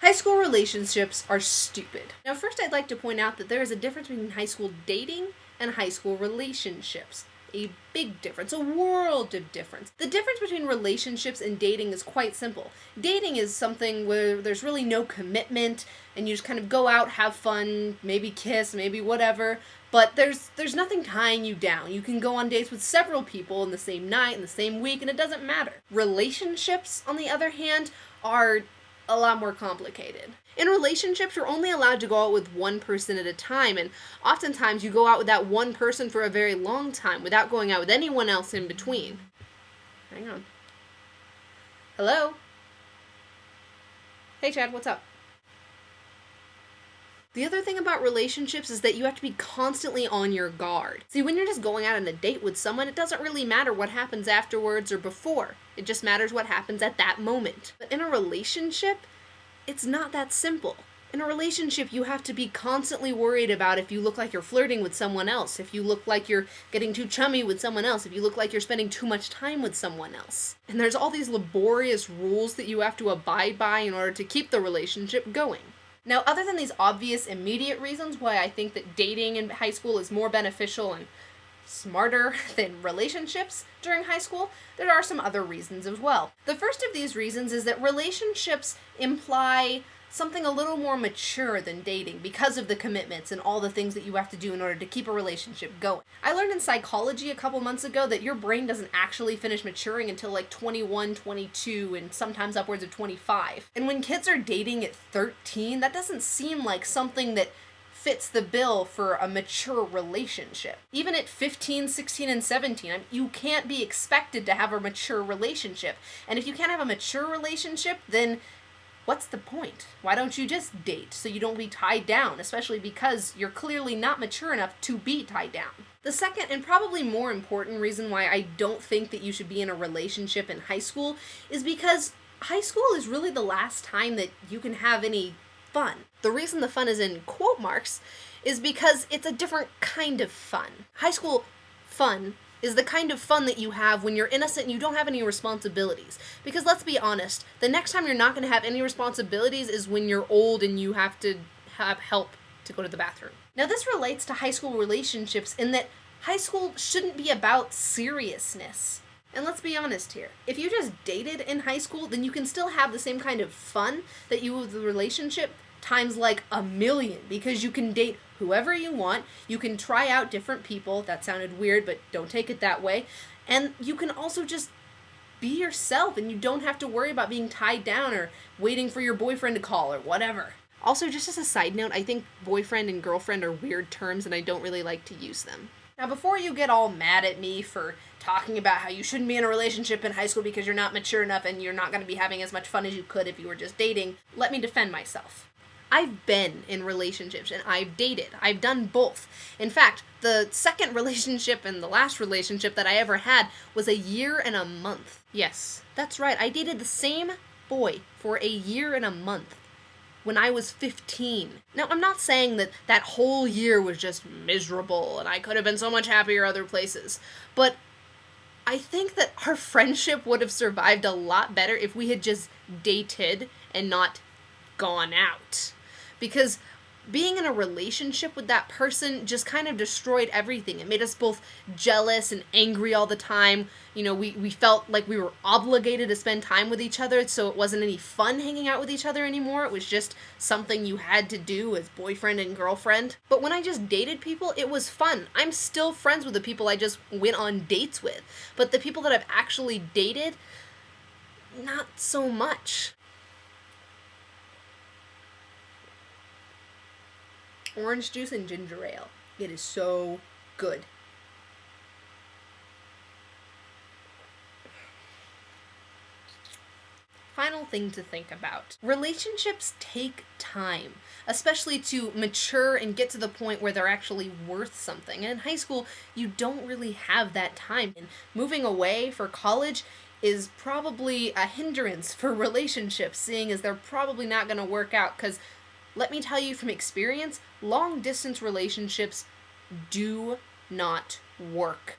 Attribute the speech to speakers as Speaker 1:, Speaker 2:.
Speaker 1: High school relationships are stupid. Now, first I'd like to point out that there is a difference between high school dating and high school relationships. A big difference, a world of difference. The difference between relationships and dating is quite simple. Dating is something where there's really no commitment and you just kind of go out, have fun, maybe kiss, maybe whatever, but there's nothing tying you down. You can go on dates with several people in the same night, in the same week, and it doesn't matter. Relationships, on the other hand, are a lot more complicated. In relationships, you're only allowed to go out with one person at a time, and oftentimes you go out with that one person for a very long time without going out with anyone else in between. Hang on. Hello? Hey Chad, what's up? The other thing about relationships is that you have to be constantly on your guard. See, when you're just going out on a date with someone, it doesn't really matter what happens afterwards or before. It just matters what happens at that moment. But in a relationship, it's not that simple. In a relationship, you have to be constantly worried about if you look like you're flirting with someone else, if you look like you're getting too chummy with someone else, if you look like you're spending too much time with someone else. And there's all these laborious rules that you have to abide by in order to keep the relationship going. Now, other than these obvious immediate reasons why I think that dating in high school is more beneficial and smarter than relationships during high school, there are some other reasons as well. The first of these reasons is that relationships imply something a little more mature than dating because of the commitments and all the things that you have to do in order to keep a relationship going. I learned in psychology a couple months ago that your brain doesn't actually finish maturing until like 21, 22, and sometimes upwards of 25. And when kids are dating at 13, that doesn't seem like something that fits the bill for a mature relationship. Even at 15, 16, and 17, you can't be expected to have a mature relationship. And if you can't have a mature relationship, then what's the point? Why don't you just date so you don't be tied down, especially because you're clearly not mature enough to be tied down? The second and probably more important reason why I don't think that you should be in a relationship in high school is because high school is really the last time that you can have any fun. The reason the fun is in quote marks is because it's a different kind of fun. High school fun is the kind of fun that you have when you're innocent and you don't have any responsibilities. Because let's be honest, the next time you're not going to have any responsibilities is when you're old and you have to have help to go to the bathroom. Now this relates to high school relationships in that high school shouldn't be about seriousness. And let's be honest here, if you just dated in high school, then you can still have the same kind of fun that you with the relationship times like a million, because you can date whoever you want, you can try out different people, that sounded weird, but don't take it that way, and you can also just be yourself, and you don't have to worry about being tied down or waiting for your boyfriend to call or whatever. Also, just as a side note, I think boyfriend and girlfriend are weird terms, and I don't really like to use them. Now, before you get all mad at me for talking about how you shouldn't be in a relationship in high school because you're not mature enough and you're not going to be having as much fun as you could if you were just dating, let me defend myself. I've been in relationships and I've dated. I've done both. In fact, the second relationship and the last relationship that I ever had was a year and a month. Yes, that's right. I dated the same boy for a year and a month when I was 15. Now, I'm not saying that that whole year was just miserable and I could have been so much happier other places, but I think that our friendship would have survived a lot better if we had just dated and not gone out. Because being in a relationship with that person just kind of destroyed everything. It made us both jealous and angry all the time. You know, we felt like we were obligated to spend time with each other, so it wasn't any fun hanging out with each other anymore. It was just something you had to do as boyfriend and girlfriend. But when I just dated people, it was fun. I'm still friends with the people I just went on dates with. But the people that I've actually dated, not so much. Orange juice and ginger ale. It is so good. Final thing to think about. Relationships take time, especially to mature and get to the point where they're actually worth something. And in high school, you don't really have that time. And moving away for college is probably a hindrance for relationships, seeing as they're probably not going to work out, because let me tell you from experience, long-distance relationships do not work.